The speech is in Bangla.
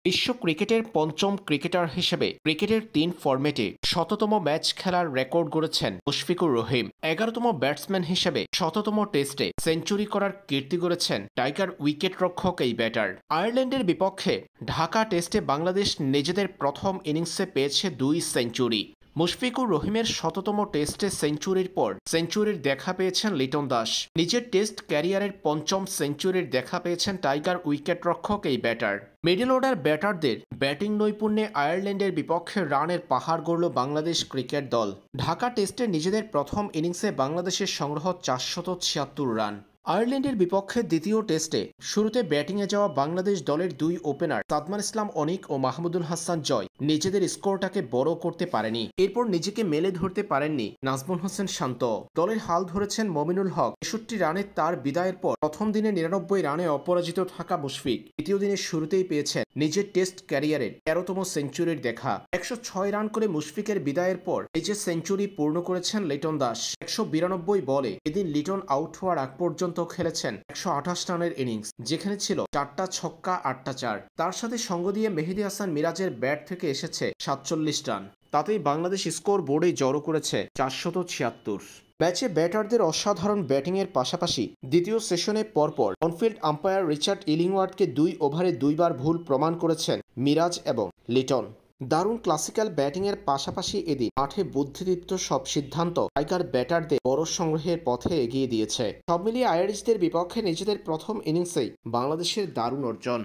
বিশ্ব ক্রিকেটের পঞ্চম ক্রিকেটার হিসেবে ক্রিকেটের ৩ ফরম্যাটে শততম ম্যাচ খেলার রেকর্ড গড়েছেন মুশফিকুর রহিম। ১১তম ব্যাটসম্যান হিসেবে শততম টেস্টে সেঞ্চুরি করার কীর্তি গড়েছেন টাইগার উইকেটরক্ষক এই ব্যাটার। আয়ারল্যান্ডের বিপক্ষে ঢাকা টেস্টে বাংলাদেশ নিজেদের প্রথম ইনিংসে পেয়েছে ২ সেঞ্চুরি। মুশফিকুর রহিমের শততম টেস্টে সেঞ্চুরির পর সেঞ্চুরির দেখা পেয়েছেন লিটন দাস। নিজের টেস্ট ক্যারিয়ারের পঞ্চম সেঞ্চুরির দেখা পেয়েছেন টাইগার উইকেটরক্ষক এই ব্যাটার। মিডল অর্ডার ব্যাটারদের ব্যাটিং নৈপুণ্যে আয়ারল্যান্ডের বিপক্ষে রানের পাহাড় গড়ল বাংলাদেশ ক্রিকেট দল। ঢাকা টেস্টে নিজেদের প্রথম ইনিংসে বাংলাদেশের সংগ্রহ ৪৭৬ রান। আয়ারল্যান্ডের বিপক্ষে দ্বিতীয় টেস্টে শুরুতে ব্যাটিংয়ে যাওয়া বাংলাদেশ দলের ২ ওপেনার সাদমান ইসলাম অনিক ও মাহমুদুল হাসান জয় নিজেদের স্কোরটাকে বড় করতে পারেনি। এরপর নিজেকে মেলে ধরতে পারেননি নাজমুল হোসেন শান্ত। দলের হাল ধরেছেন মমিনুল হক। ৬৩ রানে তার বিদায়ের পর প্রথম দিনে ৯৯ রানে অপরাজিত থাকা মুশফিক দ্বিতীয় দিনের শুরুতেই পেয়েছেন নিজের টেস্ট ক্যারিয়ারের ১৩তম সেঞ্চুরির দেখা। ১০৬ রান করে মুশফিকের বিদায়ের পর নিজের সেঞ্চুরি পূর্ণ করেছেন লিটন দাস। ১৯২ বলে এদিন লিটন আউট হওয়ার আগ পর্যন্ত খেলেছেন ১২৮ রানের ইনিংস, যেখানে ছিল ৪টা ছক্কা ৮টা ৪। তার সাথে সঙ্গ দিয়ে মেহেদী হাসান মিরাজের ব্যাট থেকে এসেছে ৪৭ রান। তাতেই বাংলাদেশ স্কোর বোর্ডে জড়ো করেছে ৪৭৬। ম্যাচে ব্যাটারদের অসাধারণ ব্যাটিংয়ের পাশাপাশি দ্বিতীয় সেশনে পরপর অনফিল্ড আম্পায়ার রিচার্ড ইলিংওয়ার্ডকে ২ ওভারে ২ বার ভুল প্রমাণ করেছেন মিরাজ এবং লিটন। দারুণ ক্লাসিক্যাল ব্যাটিংয়ের পাশাপাশি এদিন মাঠে বুদ্ধিদীপ্ত সব সিদ্ধান্ত টাইগার ব্যাটারদের বড় সংগ্রহের পথে এগিয়ে দিয়েছে। সব মিলিয়ে আয়ারিশদের বিপক্ষে নিজেদের প্রথম ইনিংসেই বাংলাদেশের দারুণ অর্জন।